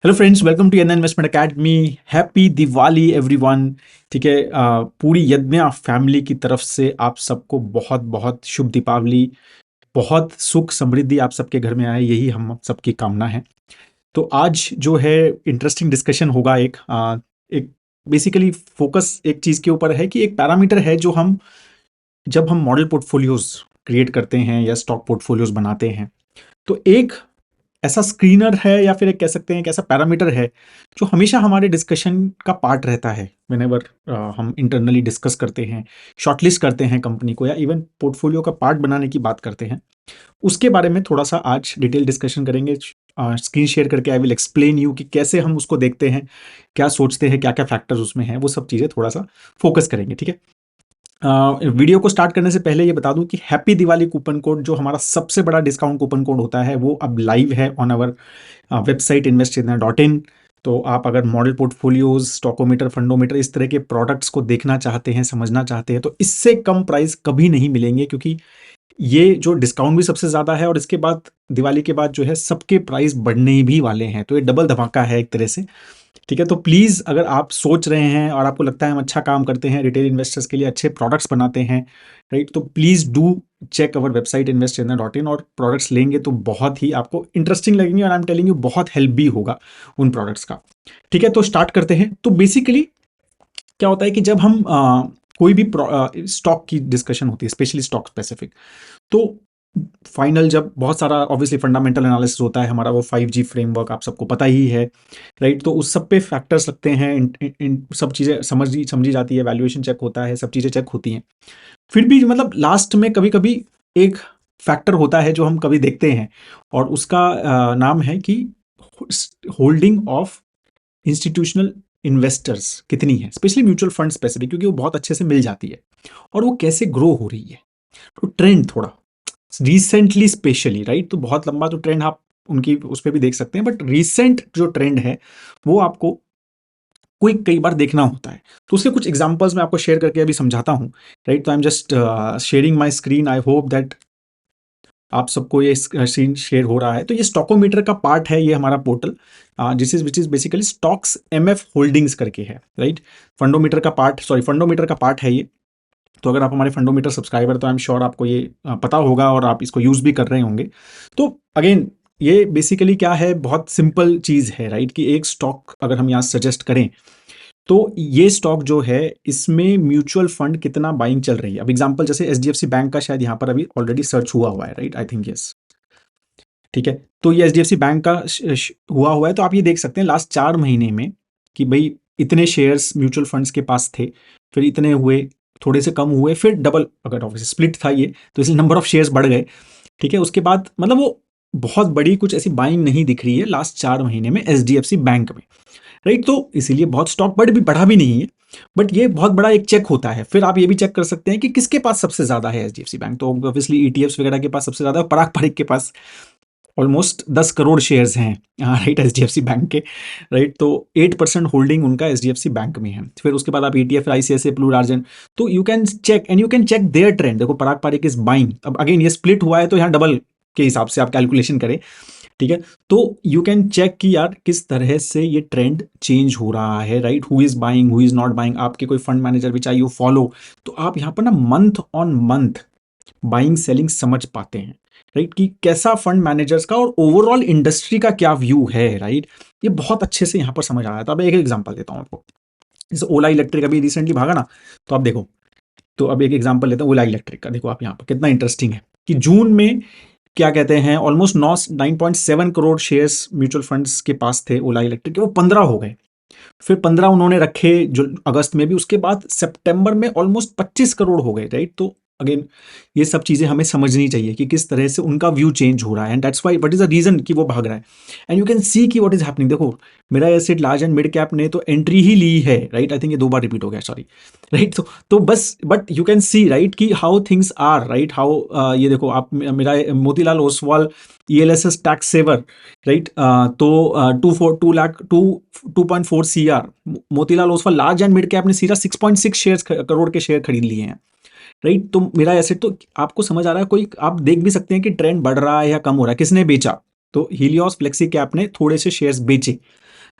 Hello friends, welcome to an investment academy. Happy Diwali everyone. ठीक है, पूरी यज्ञ फैमिली की तरफ से आप सबको बहुत बहुत शुभ दीपावली। बहुत सुख समृद्धि आप सबके घर में आए, यही हम सबकी कामना है। तो आज जो है इंटरेस्टिंग डिस्कशन होगा। एक बेसिकली फोकस एक चीज़ के ऊपर है कि एक पैरामीटर है जो हम जब हम मॉडल पोर्टफोलियोज क्रिएट करते हैं या स्टॉक पोर्टफोलियोज बनाते हैं, तो एक ऐसा स्क्रीनर है या फिर एक कह सकते हैं एक ऐसा पैरामीटर है जो हमेशा हमारे डिस्कशन का पार्ट रहता है। व्हेनेवर हम इंटरनली डिस्कस करते हैं, शॉर्टलिस्ट करते हैं कंपनी को, या इवन पोर्टफोलियो का पार्ट बनाने की बात करते हैं, उसके बारे में थोड़ा सा आज डिटेल डिस्कशन करेंगे। स्क्रीन शेयर करके आई विल एक्सप्लेन यू कि कैसे हम उसको देखते हैं, क्या सोचते हैं, क्या क्या फैक्टर्स उसमें हैं, वो सब चीज़ें थोड़ा सा फोकस करेंगे। ठीक है, वीडियो को स्टार्ट करने से पहले ये बता दूं कि हैप्पी दिवाली कूपन कोड जो हमारा सबसे बड़ा डिस्काउंट कूपन कोड होता है वो अब लाइव है ऑन आवर वेबसाइट investindia.in। तो आप अगर मॉडल पोर्टफोलियोज, स्टॉकोमीटर, फंडोमीटर, इस तरह के प्रोडक्ट्स को देखना चाहते हैं, समझना चाहते हैं, तो इससे कम प्राइस कभी नहीं मिलेंगे, क्योंकि ये जो डिस्काउंट भी सबसे ज़्यादा है और इसके बाद दिवाली के बाद जो है सबके प्राइस बढ़ने भी वाले हैं। तो ये डबल धमाका है एक तरह से। ठीक है, तो प्लीज़ अगर आप सोच रहे हैं और आपको लगता है हम अच्छा काम करते हैं, रिटेल इन्वेस्टर्स के लिए अच्छे प्रोडक्ट्स बनाते हैं, राइट, तो please do check our website investindia.in, और प्रोडक्ट्स लेंगे तो बहुत ही आपको इंटरेस्टिंग लगेंगे और आई एम टेलिंग यू बहुत हेल्प भी होगा उन प्रोडक्ट्स का। ठीक है, तो स्टार्ट करते हैं। तो बेसिकली क्या होता है कि जब हम कोई भी स्टॉक की डिस्कशन होती है, स्पेशली स्टॉक स्पेसिफिक, तो फाइनल जब बहुत सारा ऑब्वियसली फंडामेंटल एनालिसिस होता है हमारा, वो 5G फ्रेमवर्क आप सबको पता ही है, राइट। तो उस सब पे फैक्टर्स लगते हैं, इन सब चीज़ें समझी जाती है, वैल्यूएशन चेक होता है, सब चीज़ें चेक होती हैं। फिर भी मतलब लास्ट में कभी कभी एक फैक्टर होता है जो हम कभी देखते हैं, और उसका नाम है कि होल्डिंग ऑफ इंस्टीट्यूशनल इन्वेस्टर्स कितनी है, स्पेशली म्यूचुअल फंड स्पेसिफिक, क्योंकि वो बहुत अच्छे से मिल जाती है, और वो कैसे ग्रो हो रही है। तो ट्रेंड थोड़ा रिसेंटली स्पेशली, राइट, तो बहुत लंबा तो ट्रेंड आप उनकी उस पर भी देख सकते हैं, बट रिसेंट जो ट्रेंड है वो आपको कोई कई बार देखना होता है। तो उसके कुछ एग्जांपल्स मैं आपको शेयर करके अभी समझाता हूँ, राइट। तो I am just sharing my screen. I hope that आप सबको ये स्क्रीन शेयर हो रहा है। तो ये स्टॉकोमीटर का पार्ट है, ये हमारा portal, which is basically stocks MF holdings करके है, राइट। फंडोमीटर का पार्ट, सॉरी, फंडोमीटर का पार्ट है ये। तो अगर आप हमारे फंडोमीटर सब्सक्राइबर, तो आई एम श्योर आपको ये पता होगा और आप इसको यूज़ भी कर रहे होंगे। तो अगेन ये बेसिकली क्या है, बहुत सिंपल चीज़ है, राइट, कि एक स्टॉक अगर हम यहाँ सजेस्ट करें, तो ये स्टॉक जो है इसमें म्यूचुअल फंड कितना बाइंग चल रही है। अब एग्जांपल जैसे HDFC बैंक का शायद यहाँ पर अभी ऑलरेडी सर्च हुआ है, राइट, आई थिंक यस। ठीक है, तो ये HDFC बैंक का हुआ है। तो आप ये देख सकते हैं लास्ट 4 महीने में कि भाई इतने शेयर्स म्यूचुअल फंड्स के पास थे, फिर इतने हुए, थोड़े से कम हुए, फिर डबल, अगर ऑब्वियसली स्प्लिट था ये, तो इसलिए नंबर ऑफ शेयर्स बढ़ गए। ठीक है, उसके बाद मतलब वो बहुत बड़ी कुछ ऐसी बाइंग नहीं दिख रही है लास्ट 4 महीने में HDFC बैंक में, राइट। तो इसीलिए बहुत स्टॉक बढ़ा भी नहीं है, बट ये बहुत बड़ा एक चेक होता है। फिर आप ये भी चेक कर सकते हैं कि किसके पास सबसे ज्यादा है HDFC बैंक। तो ऑब्वियसली ETFs वगैरह के पास सबसे ज्यादा, पराग पारिक के पास ऑलमोस्ट 10 करोड़ शेयर्स हैं, राइट, HDFC बैंक के, राइट। तो 8% होल्डिंग उनका HDFC बैंक में है। फिर उसके बाद आप ETF, ICICI, ब्लू डार्जन, तो you can check and you can check their trend. देखो पराग पारिक इज बाइंग, अब अगेन ये स्प्लिट हुआ है तो यहाँ डबल के हिसाब से आप कैलकुलेशन करें। ठीक है, तो यू कैन चेक कि यार किस तरह से ये ट्रेंड चेंज हो रहा है, right, who is buying, who is not buying. आपके कोई फंड मैनेजर भी चाहिए फॉलो, तो आप यहाँ पर ना month on month buying selling समझ पाते हैं, राइट, कि कैसा फंड मैनेजर्स का और ओवरऑल इंडस्ट्री का क्या व्यू है, राइट। ये बहुत अच्छे से यहाँ पर समझ आया था। अब एक एग्जांपल देता हूँ आपको, जैसे ओला इलेक्ट्रिक अभी रिसेंटली भागा ना, तो आप देखो, तो अब एक एग्जांपल लेते हैं ओला इलेक्ट्रिक का। देखो आप यहाँ पर कितना इंटरेस्टिंग है कि जून में क्या कहते हैं, almost 9.7 crore shares mutual funds के पास थे ओला इलेक्ट्रिक के, वो 15 हो गए। फिर 15 उन्होंने रखे जो अगस्त में भी, उसके बाद सितंबर में ऑलमोस्ट 25 करोड़ हो गए, राइट। तो अगेन ये सब चीज़ें हमें समझनी चाहिए कि किस तरह से उनका व्यू चेंज हो रहा है, and that's why what is the reason कि वो भाग रहा है। एंड यू कैन सी कि व्हाट इज हैपनिंग। देखो मेरा asset large and mid cap ने तो एंट्री ही ली है, राइट, आई थिंक ये 2 बार रिपीट हो गया, सॉरी, राइट। तो बस but you can see, right, कि how things are, right, how ये देखो आप, मेरा Motilal Oswal ELSS tax saver, right, तो 2.4 CR, Motilal Oswal large and mid cap ने सीधा 6.6 शेयर, करोड़ के शेयर खरीद लिए हैं, राइट। तो मेरा एसेट, तो आपको समझ आ रहा है, कोई आप देख भी सकते हैं कि ट्रेंड बढ़ रहा है या कम हो रहा है, किसने बेचा, तो हीलियोस फ्लेक्सी कैप ने थोड़े से शेयर्स बेचे,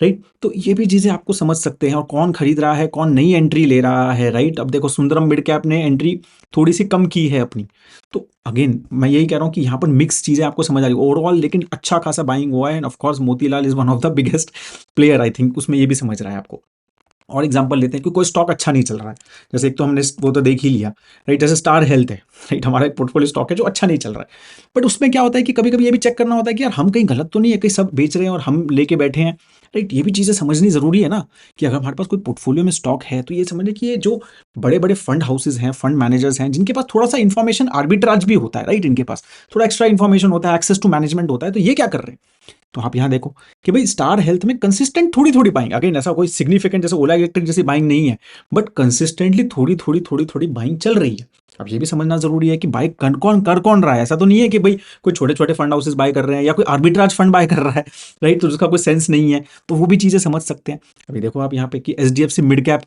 राइट? तो ये भी चीज़ें आपको समझ सकते हैं, और कौन खरीद रहा है, कौन नई एंट्री ले रहा है, राइट? अब देखो सुंदरम मिड कैप ने एंट्री थोड़ी-सी कम की है अपनी। तो अगेन मैं यही कह रहा हूँ कि यहाँ पर मिक्स चीज़ें आपको समझ आ रही है। ओवरऑल लेकिन अच्छा खासा बाइंग हुआ है, end of course Motilal is one of the biggest player I think, उसमें ये भी समझ रहा है आपको। और एग्जांपल लेते हैं कि कोई स्टॉक अच्छा नहीं चल रहा है, जैसे एक तो हमने वो तो देख ही लिया, राइट? जैसे स्टार हेल्थ है, राइट? हमारा एक पोर्टफोलियो स्टॉक है जो अच्छा नहीं चल रहा है, बट उसमें क्या होता है कि कभी कभी ये भी चेक करना होता है कि यार हम कहीं गलत तो नहीं है, कहीं सब बेच रहे हैं और हम लेके बैठे हैं, राइट? ये भी चीज़ें समझनी ज़रूरी है ना, कि अगर हमारे पास कोई पोर्टफोलियो में स्टॉक है तो ये समझिए कि ये जो बड़े बड़े फंड हाउसेज हैं, फंड मैनेजर्स हैं, जिनके पास थोड़ा सा इन्फॉर्मेशन आर्बिट्राज भी होता है, राइट? इनके पास थोड़ा एक्स्ट्रा इन्फॉर्मेशन होता है, एक्सेस टू मैनेजमेंट होता है, तो ये क्या कर रहे हैं? तो आप यहाँ देखो कि भाई स्टार हेल्थ में कंसिस्टेंट थोड़ी थोड़ी बाइंग, अगेन ऐसा कोई सिग्निफिकेंट जैसे ओला इलेक्ट्रिक जैसी बाइंग नहीं है, बट कंसिस्टेंटली थोड़ी थोड़ी थोड़ी थोड़ी बाइंग चल रही है। अब ये भी समझना जरूरी है कि बाय कौन रहा है। ऐसा तो नहीं है कि भाई कोई छोटे छोटे फंड हाउसेस बाय कर रहे हैं या कोई आर्बिट्राज फंड बाय कर रहा है, राइट? तो उसका कोई सेंस नहीं है, तो वो भी चीजें समझ सकते हैं। अभी देखो आप यहाँ पे कि एचडीएफसी मिड कैप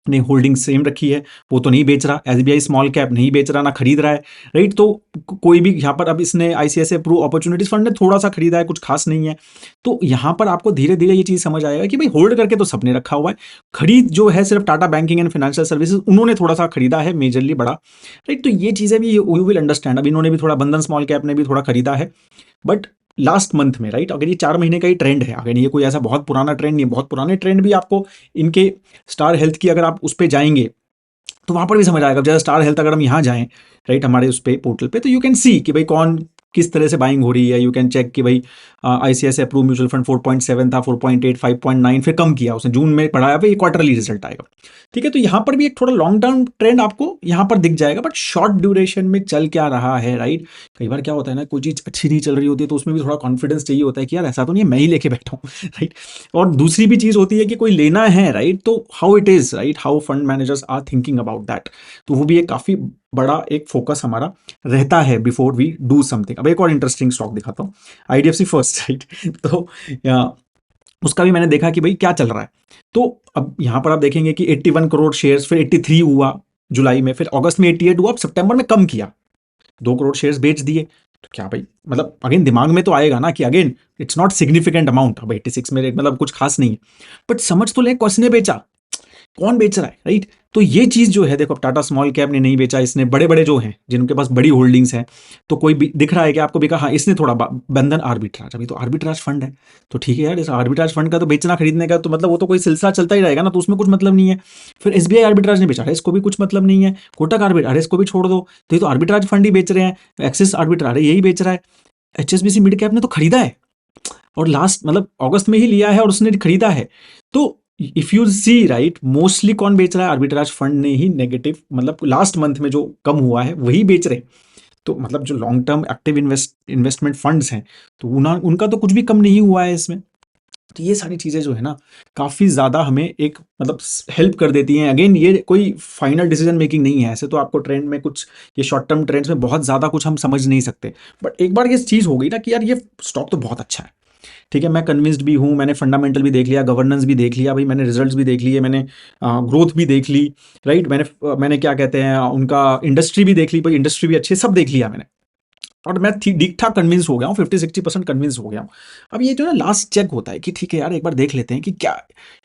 ने होल्डिंग सेम रखी है, वो तो नहीं बेच रहा। एसबीआई स्मॉल कैप नहीं बेच रहा, ना खरीद रहा है, राइट? तो कोई भी यहाँ पर, अब इसने आईसीआईसीआई प्रू अपॉर्चुनिटीज फंड ने थोड़ा सा खरीदा है, कुछ खास नहीं है। तो यहाँ पर आपको धीरे धीरे ये चीज समझ आएगा कि भाई होल्ड करके तो सबने रखा हुआ है, खरीद जो है सिर्फ Tata banking and financial services उन्होंने थोड़ा सा खरीदा है, मेजरली बड़ा, राइट? तो ये चीजें भी यू विल अंडरस्टैंड। अब इन्होंने भी थोड़ा, बंधन स्मॉल कैप ने भी थोड़ा खरीदा है, बट लास्ट मंथ में, राइट? अगर ये 4 महीने का ही ट्रेंड है, अगर ये कोई ऐसा बहुत पुराना ट्रेंड नहीं है, बहुत पुराने ट्रेंड भी आपको इनके स्टार हेल्थ की अगर आप उस पर जाएंगे तो वहां पर भी समझ आएगा। जैसे स्टार हेल्थ अगर हम यहाँ जाएं, राइट, हमारे उस पे पोर्टल पे, तो यू कैन सी कि भाई कौन किस तरह से बाइंग हो रही है। यू कैन चेक कि भाई आईसीआईसीआई अप्रूव म्यूचुअल फंड 4.7 था, 4.8, 5.9, फिर कम किया उसने, जून में बढ़ाया, फिर क्वार्टरली रिजल्ट आएगा, ठीक है? तो यहाँ पर भी एक थोड़ा लॉन्ग टर्म ट्रेंड आपको यहाँ पर दिख जाएगा, बट शॉर्ट ड्यूरेशन में चल क्या रहा है, राइट? कई बार क्या होता है ना, कोई चीज़ अच्छी नहीं चल रही होती है तो उसमें भी थोड़ा कॉन्फिडेंस चाहिए होता है कि यार ऐसा तो नहीं है मैं ही लेके बैठा हूँ, राइट? और दूसरी भी चीज़ होती है कि कोई लेना है, राइट? तो how it is, right, how fund managers are thinking about that. तो वो भी एक काफ़ी बड़ा एक फोकस हमारा रहता है बिफोर वी डू समथिंग। अब एक और इंटरेस्टिंग स्टॉक दिखाता हूँ, आईडीएफसी फर्स्ट, राइट? तो उसका भी मैंने देखा कि भाई क्या चल रहा है। तो अब यहाँ पर आप देखेंगे कि 81 करोड़ शेयर्स, फिर 83 हुआ जुलाई में, फिर अगस्त में 88 हुआ, अब सितंबर में कम किया, 2 करोड़ शेयर्स बेच दिए। तो क्या भाई, मतलब अगेन दिमाग में तो आएगा ना कि again it's not significant amount, अब 86 में मतलब कुछ खास नहीं है, बट समझ तो ले किसने बेचा, कौन बेच रहा है, राइट? तो ये चीज जो है, देखो टाटा स्मॉल कैप ने नहीं बेचा, इसने बड़े बड़े जो हैं जिनके पास बड़ी होल्डिंग्स हैं, तो कोई दिख रहा है कि आपको बिका, हाँ इसने थोड़ा बंधन आर्बिट्राज, अभी तो आर्बिट्राज फंड है, तो ठीक है यार, इस आर्बिट्राज फंड का तो बेचना खरीदने का तो मतलब वो तो कोई सिलसिला चलता ही रहेगा ना, तो उसमें कुछ मतलब नहीं है। फिर एसबीआई आर्बिट्राज ने बेचा, अरे इसको भी कुछ मतलब नहीं है। कोटक आर्बिट्राज, अरे इसको भी छोड़ दो, तो ये तो आर्बिट्राज फंड ही बेच रहे हैं। एक्सिस आर्बिट्राज, अरे यही बेच रहा है। एचएसबीसी मिड कैप ने तो खरीदा है, और लास्ट मतलब अगस्त में ही लिया है और उसने खरीदा है। तो if you see, right, mostly कौन बेच रहा है? आर्बिट्राज फंड ने ही नेगेटिव, मतलब लास्ट मंथ में जो कम हुआ है वही बेच रहे हैं। तो मतलब जो long term active investment funds हैं, तो उनका तो कुछ भी कम नहीं हुआ है इसमें। तो ये सारी चीजें जो है ना, काफी ज्यादा हमें एक मतलब हेल्प कर देती हैं। अगेन ये कोई फाइनल डिसीजन मेकिंग नहीं है, ऐसे तो आपको ट्रेंड में कुछ, ये शॉर्ट टर्म ट्रेंड्स में बहुत ज्यादा कुछ हम समझ नहीं सकते, बट एक बार ये चीज हो गई ना कि यार ये स्टॉक तो बहुत अच्छा है, ठीक है, मैं कन्विंस्ड भी हूँ, मैंने फंडामेंटल भी देख लिया, गवर्नेंस भी देख लिया भाई, मैंने रिजल्ट्स भी देख लिए, मैंने ग्रोथ भी देख ली, राइट? मैंने क्या कहते हैं उनका इंडस्ट्री भी देख ली, भाई इंडस्ट्री भी अच्छी है, सब देख लिया मैंने, और मैं ठीक ठाक कन्विंस हो गया हूँ, 50-60% कन्विंस हो गया हूँ। अब ये जो है लास्ट चेक होता है कि ठीक है यार, एक बार देख लेते हैं कि क्या,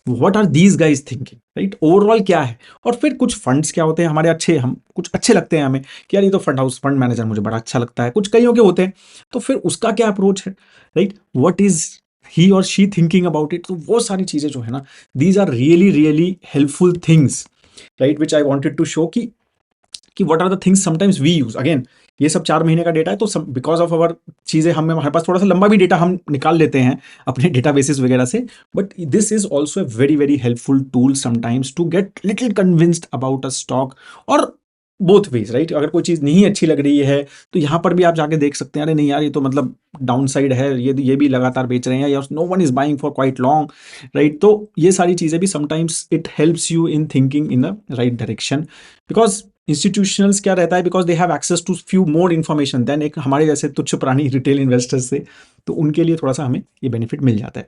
what are these guys thinking, right? Overall क्या है। और फिर कुछ फंड्स क्या होते हैं हमारे अच्छे, हम कुछ अच्छे लगते हैं हमें कि यार ये तो फंड हाउस, फंड मैनेजर मुझे बड़ा अच्छा लगता है, कुछ कईयों के होते हैं, तो फिर उसका क्या अप्रोच है, राइट? व्हाट इज ही और शी थिंकिंग अबाउट इट। तो वो सारी चीजें जो है ना, these are really really helpful things, right, which I wanted to show कि what are the things sometimes we use. Again ये सब 4 महीने का डेटा है, तो बिकॉज ऑफ अवर चीज़ें हमारे पास थोड़ा सा लंबा भी डेटा हम निकाल लेते हैं अपने डेटा बेसिस वगैरह से, but this is also a very very helpful tool sometimes to get little convinced about a stock. और बोथ वेज, राइट? अगर कोई चीज़ नहीं अच्छी लग रही है तो यहाँ पर भी आप जाके देख सकते हैं, अरे नहीं यार ये तो मतलब डाउन साइड है, ये भी लगातार बेच रहे हैं, या no one is buying for quite long, right? तो ये सारी चीज़ें भी sometimes it helps you in thinking in the right direction, because institutionals क्या रहता है, because they have access to few more information than एक हमारे जैसे तुच्छ प्राणी रिटेल इन्वेस्टर्स से, तो उनके लिए थोड़ा सा हमें ये बेनिफिट मिल जाता है।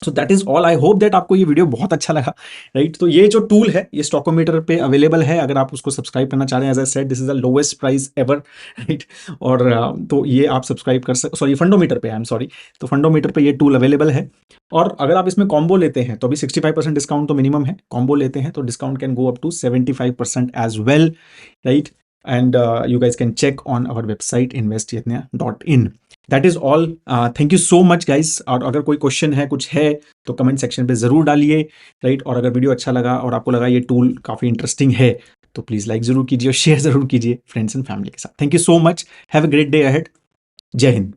So that is all. I hope that आपको ये वीडियो बहुत अच्छा लगा, राइट। तो ये जो टूल है ये स्टॉकोमीटर पे अवेलेबल है, अगर आप उसको सब्सक्राइब करना चाह रहे हैं, as I said this is the lowest price ever, right. और तो ये आप सब्सक्राइब कर सकते, सॉरी फंडोमीटर पे, आई एम सॉरी, तो फंडोमीटर पे ये टूल अवेलेबल है। और अगर आप इसमें कॉम्बो लेते हैं तो अभी 65% डिस्काउंट तो मिनिमम है, कॉम्बो लेते हैं तो discount can go up to 75% as well, right. And you guys can check on our website investyadnya.in. That is all. Thank you so much guys. और अगर कोई क्वेश्चन है, कुछ है, तो कमेंट सेक्शन पे जरूर डालिए, राइट। और अगर वीडियो अच्छा लगा और आपको लगा ये टूल काफी इंटरेस्टिंग है, तो प्लीज लाइक जरूर कीजिए और शेयर जरूर कीजिए फ्रेंड्स एंड फैमिली के साथ। Thank you so much. Have a great day ahead. जय हिंद।